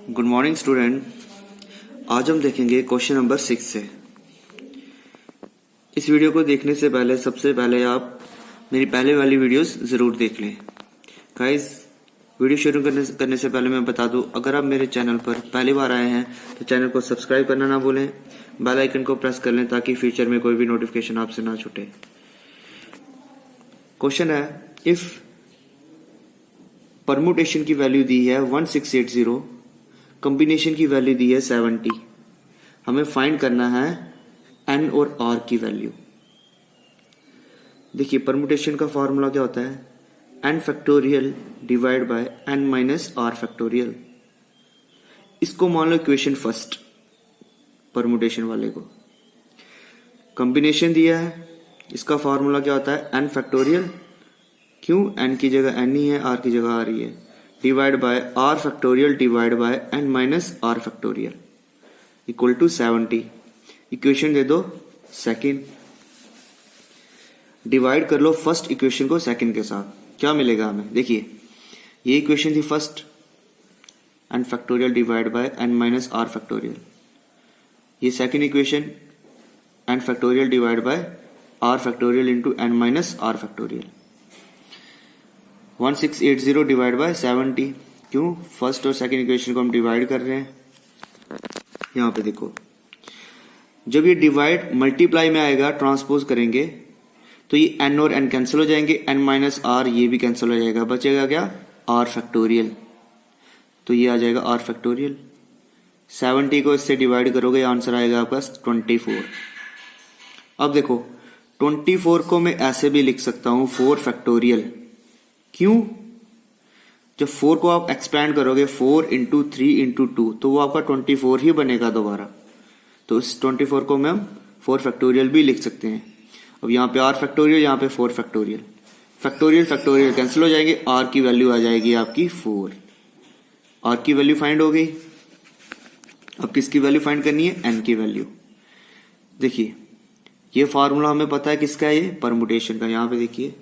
Good morning student. आज हम देखेंगे क्वेश्चन नंबर 6 से। इस वीडियो को देखने से पहले सबसे पहले आप मेरी पहले वाली वीडियोस जरूर देख लें। गाइस, वीडियो शुरू करने से पहले मैं बता दूं, अगर आप मेरे चैनल पर पहली बार आए हैं तो चैनल को सब्सक्राइब करना ना भूलें, बेल आइकन को प्रेस कर लें ताकि फ्यूचर में कोई भी नोटिफिकेशन आपसे ना छूटे। क्वेश्चन है, इफ परमुटेशन की वैल्यू दी है 1680, कॉम्बिनेशन की वैल्यू दी है 70, हमें फाइंड करना है n और r की वैल्यू। देखिए, परमुटेशन का फॉर्मूला क्या होता है, n factorial divide by n minus r factorial. इसको मान लो इक्वेशन फर्स्ट, परमुटेशन वाले को। कॉम्बिनेशन दिया है, इसका फॉर्मूला क्या होता है, n फैक्टोरियल, क्यों n की जगह n ही है, r की जगह r ही है, divide by r factorial divide by n minus r factorial equal to 70। Equation दे दो सेकंड, डिवाइड कर लो फर्स्ट इक्वेशन को सेकंड के साथ, क्या मिलेगा हमें। देखिए, ये इक्वेशन थी first, n factorial divide by n minus r factorial. ये second equation, n factorial divide by r factorial into n minus r factorial. 1680 divide by 70, क्यों, फर्स्ट और सेकंड इक्वेशन को हम डिवाइड कर रहे हैं। यहां पे देखो, जब ये डिवाइड मल्टीप्लाई में आएगा, ट्रांसपोज करेंगे तो ये n और n कैंसिल हो जाएंगे, n माइनस r ये भी कैंसिल हो जाएगा, बचेगा क्या, r फैक्टोरियल। तो ये आ जाएगा r फैक्टोरियल। 70 को इससे डिवाइड करोगे, आंसर आएगा आपका 24। अब देखो, 24 को मैं ऐसे भी लिख सकता हूं 4 फैक्टोरियल, क्यों, जब 4 को आप एक्सपैंड करोगे 4 इंटू 3 इंटू 2 तो वो आपका 24 ही बनेगा दोबारा। तो इस 24 को हम 4 फैक्टोरियल भी लिख सकते हैं। अब यहाँ पे r फैक्टोरियल, यहाँ पे 4 फैक्टोरियल, फैक्टोरियल फैक्टोरियल कैंसिल हो जाएंगे, r की वैल्यू आ जाएगी आपकी 4। r की वैल्यू फाइंड हो गई। अब किसकी वैल्यू फाइंड करनी है, n की वैल्यू। देखिए, ये फार्मूला हमें पता है किसका है, ये परमुटेशन का। यहां पे देखिए,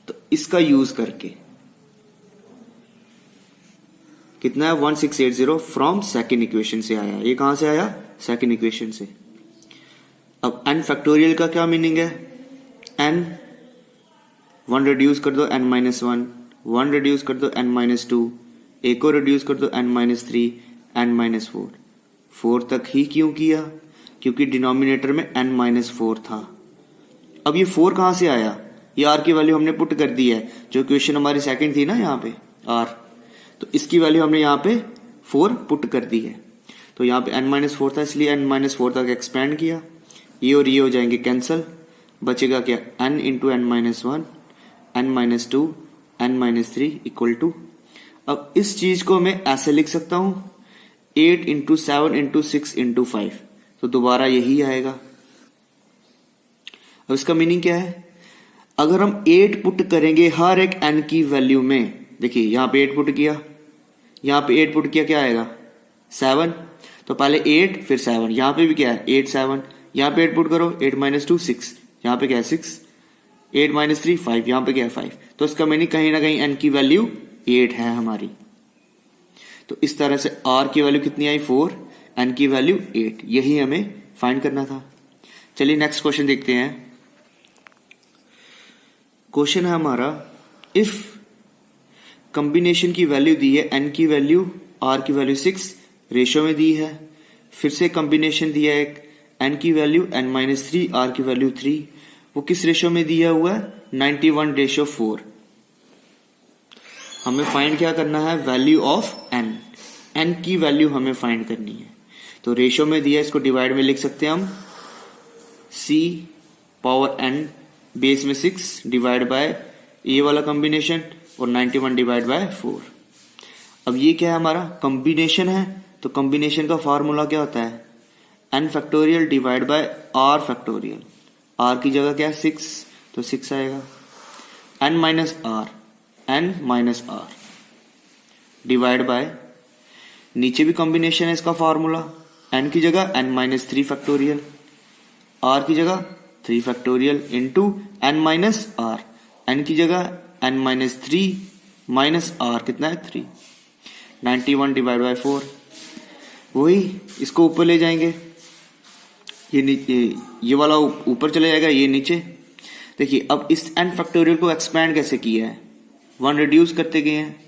तो इसका यूज करके कितना है, 1680 फ्रॉम सेकेंड इक्वेशन से आया। ये कहां से आया, सेकेंड इक्वेशन से। अब n फैक्टोरियल का क्या मीनिंग है, n 1 रिड्यूस कर दो n माइनस 1, 1 रिड्यूस कर दो n माइनस 2, एक को रिड्यूस कर दो n माइनस 3, n माइनस 4। 4 तक ही क्यों किया, क्योंकि डिनोमिनेटर में n माइनस 4 था। अब ये 4 कहां से आया, ये r की वैल्यू हमने पुट कर दी है, जो इक्वेशन हमारी सेकंड थी ना यहाँ पे r, तो इसकी वैल्यू हमने यहाँ पे 4 पुट कर दी है। तो यहाँ पे n माइनस 4 था, इसलिए n माइनस 4 तक एक्सपेंड किया, ये और ये हो जाएंगे कैंसिल, बचेगा क्या, n into n minus 1, n minus 2, n minus 3 equal to. अब इस चीज को मैं ऐसे लिख सकता हूं 8 इंटू 7 इंटू 6 इंटू 5, तो दोबारा यही आएगा। अब इसका मीनिंग क्या है, अगर हम 8 पुट करेंगे हर एक n की वैल्यू में, देखिए यहां पे 8 पुट किया, यहां पे 8 पुट किया, क्या आएगा 7, तो पहले 8 फिर 7, यहां पे भी क्या है 8 7, यहां पे 8 पुट करो, 8 माइनस 2 6, यहां पे क्या है 6, 8 माइनस 3 5, यहां पे क्या है 5। तो इसका मीनिंग कहीं ना कहीं n की वैल्यू 8 है हमारी। तो इस तरह से r की वैल्यू कितनी आई 4, n की वैल्यू 8, यही हमें फाइंड करना था। चलिए नेक्स्ट क्वेश्चन देखते हैं। क्वेश्चन है हमारा, इफ कॉम्बिनेशन की वैल्यू दी है n की वैल्यू, r की वैल्यू 6 रेशियो में दी है, फिर से कॉम्बिनेशन दिया है n की वैल्यू n माइनस 3, r की वैल्यू 3, वो किस रेशियो में दिया हुआ है, 91:4। हमें फाइंड क्या करना है, वैल्यू ऑफ n की वैल्यू हमें फाइंड करनी है। तो रेशियो में दिया है, इसको डिवाइड में लिख सकते हैं हम, c पावर n बेस में 6 डिवाइड बाय ये वाला कॉम्बिनेशन और 91 डिवाइड बाय 4। अब ये क्या है, हमारा कॉम्बिनेशन है, तो कॉम्बिनेशन का फॉर्मूला क्या होता है, n factorial divide by r factorial. r की जगह क्या है 6, तो 6 आएगा, n minus r divide by, नीचे भी कॉम्बिनेशन है, इसका फॉर्मूला n की जगह n माइनस 3 फैक्टोरियल, r की जगह 3 factorial into n minus r, n की जगह n माइनस 3 माइनस r कितना है 3। 91 डिवाइड बाय 4, वही इसको ऊपर ले जाएंगे, ये वाला ऊपर चले जाएगा, ये नीचे। देखिए अब इस n फैक्टोरियल को एक्सपैंड कैसे किया है, 1 रिड्यूस करते गए हैं,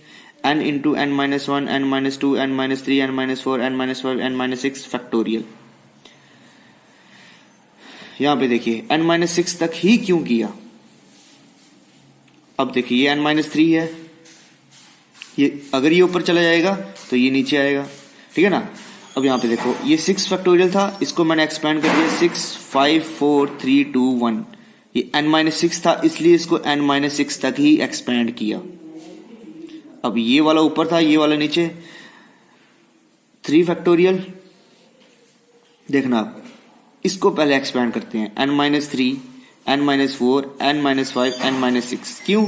n into n minus 1, n minus 2, n minus 3, n minus 4, n minus 5, n minus 6 factorial. यहां पे देखिए n माइनस 6 तक ही क्यों किया। अब देखिए ये n माइनस 3 है, ये अगर ये ऊपर चला जाएगा तो ये नीचे आएगा, ठीक है ना। अब यहां पे देखो ये 6 फैक्टोरियल था, इसको मैंने एक्सपैंड कर दिया 6, 5, 4, 3, 2, 1। ये n माइनस 6 था इसलिए इसको n माइनस 6 तक ही एक्सपैंड किया। अब ये वाला ऊपर था, ये वाला नीचे, 3 फैक्टोरियल। देखना आप इसको पहले एक्सपैंड करते हैं, n minus 3, n minus 4, n minus 5, n minus 6। क्यों,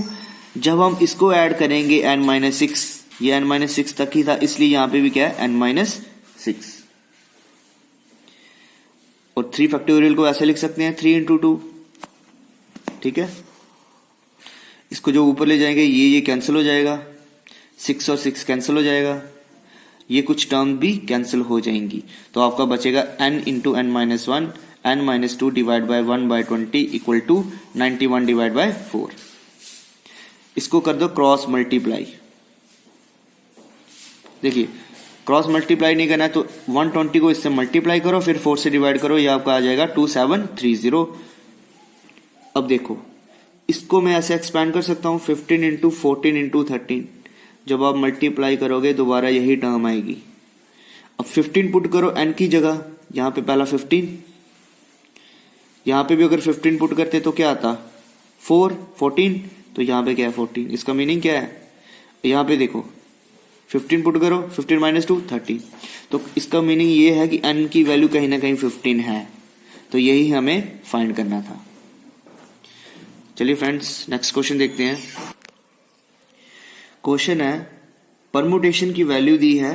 जब हम इसको ऐड करेंगे n माइनस 6, ये n माइनस 6 तक ही था इसलिए यहां पे भी क्या है n माइनस 6। और 3 फैक्टोरियल को ऐसे लिख सकते हैं 3 इंटू 2, ठीक है। इसको जो ऊपर ले जाएंगे ये कैंसिल हो जाएगा, 6 और 6 कैंसिल हो जाएगा, ये कुछ टर्म भी कैंसिल हो जाएंगी, तो आपका बचेगा n into n minus 1, n minus 2 divide by 1 by 20 equal to 91 divide by 4। इसको कर दो क्रॉस मल्टीप्लाई। देखिए क्रॉस मल्टीप्लाई नहीं करना है तो 120 को इससे मल्टीप्लाई करो, फिर 4 से डिवाइड करो, ये आपका आ जाएगा 2730। अब देखो इसको मैं ऐसे एक्सपैंड कर सकता हूं 15 इंटू 14 इंटू 13। जब आप मल्टीप्लाई करोगे दोबारा यही टर्म आएगी। अब 15 पुट करो n की जगह, यहां पे पहला 15, यहां पे भी अगर 15 पुट करते तो क्या आता 4, 14, तो यहां पे क्या है 14। इसका मीनिंग क्या है, यहां पे देखो 15 पुट करो, 15 माइनस 2 30, तो इसका मीनिंग ये है कि n की वैल्यू कहीं ना कहीं 15 है, तो यही हमें फाइंड करना था। चलिए फ्रेंड्स नेक्स्ट क्वेश्चन देखते हैं। क्वेश्चन है परमुटेशन की वैल्यू दी है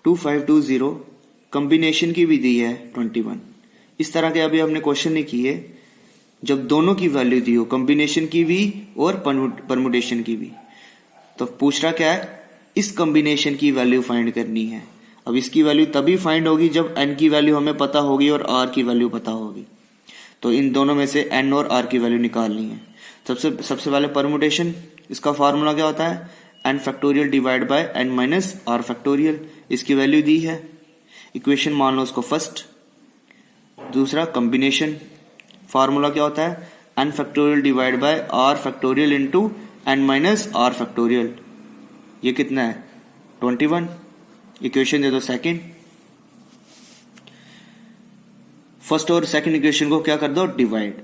2520, कॉम्बिनेशन की भी दी है 21। इस तरह के अभी हमने क्वेश्चन नहीं किए जब दोनों की वैल्यू दी हो, कॉम्बिनेशन की भी और परमुटेशन की भी। तो पूछ रहा क्या है, इस कॉम्बिनेशन की वैल्यू फाइंड करनी है। अब इसकी वैल्यू तभी फाइंड होगी जब n की वैल्यू हमें पता होगी और r की वैल्यू पता होगी। तो इन दोनों में से n और r की वैल्यू निकालनी है। सबसे पहले परमुटेशन, इसका फॉर्मूला क्या होता है, n factorial divide by n minus r factorial. इसकी वैल्यू दी है, इक्वेशन मान लो उसको फर्स्ट। दूसरा कॉम्बिनेशन, फॉर्मूला क्या होता है, n factorial divide by r factorial into n minus r factorial. ये कितना है 21। इक्वेशन दे दो सेकंड। फर्स्ट और सेकंड इक्वेशन को क्या कर दो डिवाइड।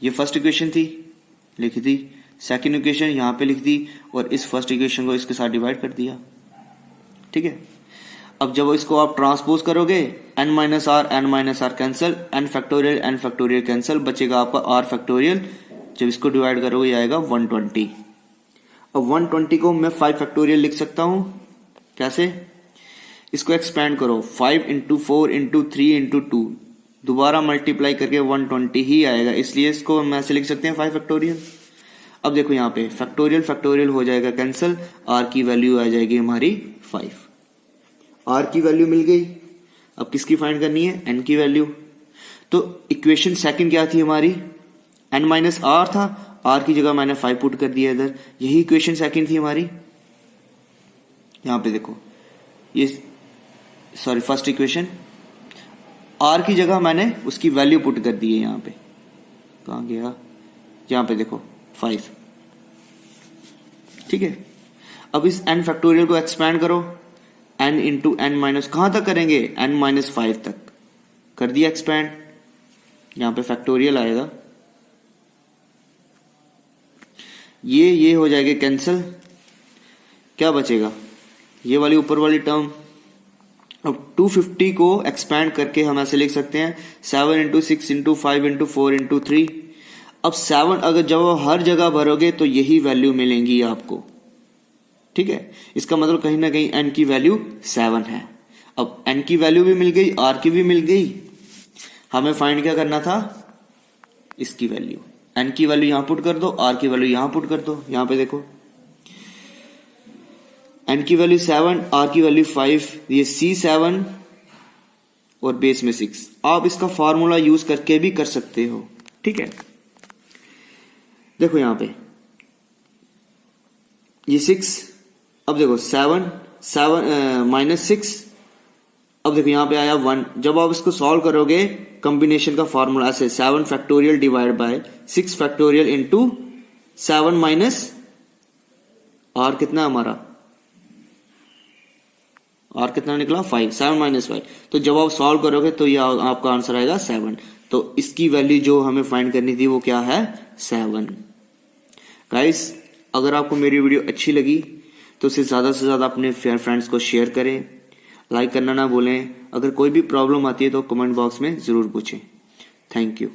ये फर्स्ट इक्वेशन थी लिख दी, सेकंड इक्वेशन यहां पे लिख दी और इस फर्स्ट इक्वेशन को इसके साथ डिवाइड कर दिया, ठीक है। अब जब इसको आप ट्रांसपोज करोगे n minus r cancel, n factorial cancel, बचेगा आपका r फैक्टोरियल। जब इसको डिवाइड करोगे आएगा 120। अब 120 को मैं 5 फैक्टोरियल लिख सकता हूं, कैसे, इसको एक्सपैंड करो 5 इंटू 4 इंटू 3 इंटू 2, दोबारा मल्टीप्लाई करके 120 ही आएगा, इसलिए इसको हम ऐसे लिख सकते हैं 5 फैक्टोरियल। अब देखो यहाँ पे फैक्टोरियल हो जाएगा कैंसिल, r की वैल्यू आ जाएगी हमारी 5। r की वैल्यू मिल गई। अब किसकी फाइंड करनी है, n की वैल्यू। तो इक्वेशन सेकंड क्या थी हमारी, n माइनस आर था, r की जगह मैंने 5 पुट कर दिया इधर, यही इक्वेशन सेकंड थी हमारी। यहां पे देखो ये सॉरी फर्स्ट इक्वेशन, r की जगह मैंने उसकी वैल्यू पुट कर दी है, यहां पे कहां गया, यहां पे देखो 5, ठीक है। अब इस n फैक्टोरियल को एक्सपैंड करो, n इंटू n माइनस, कहां तक करेंगे, n माइनस 5 तक कर दिया एक्सपैंड, यहां पे फैक्टोरियल आएगा, ये हो जाएगा कैंसिल, क्या बचेगा, ये वाली ऊपर वाली टर्म। अब 250 को एक्सपैंड करके हम ऐसे लिख सकते हैं 7 इंटू 6 इंटू 5 इंटू 4 इंटू 3। अब 7 अगर जब हर जगह भरोगे तो यही वैल्यू मिलेंगी आपको, ठीक है। इसका मतलब कहीं ना कहीं n की वैल्यू 7 है। अब n की वैल्यू भी मिल गई, r की भी मिल गई, हमें फाइंड क्या करना था, इसकी वैल्यू। n की वैल्यू यहां पुट कर दो, r की वैल्यू यहां पुट कर दो। यहां पे देखो n की वैल्यू 7, r की वैल्यू 5, ये C7 और बेस में 6। आप इसका फॉर्मूला यूज करके भी कर सकते हो, ठीक है। देखो यहां पे ये 6, अब देखो 7 माइनस 6, अब देखो यहां पे आया 1। जब आप इसको सॉल्व करोगे कॉम्बिनेशन का फॉर्मूला ऐसे 7 factorial divide by 6 factorial into 7 minus r कितना हमारा, आर कितना निकला 5, 7 माइनस 5। तो जब आप सॉल्व करोगे तो ये आपका आंसर आएगा 7। तो इसकी वैल्यू जो हमें फाइंड करनी थी वो क्या है, 7। गाइस अगर आपको मेरी वीडियो अच्छी लगी तो उसे ज्यादा से ज्यादा अपने फ्रेंड्स को शेयर करें, लाइक करना ना भूलें। अगर कोई भी प्रॉब्लम आती है तो कमेंट बॉक्स में जरूर पूछें। Thank you.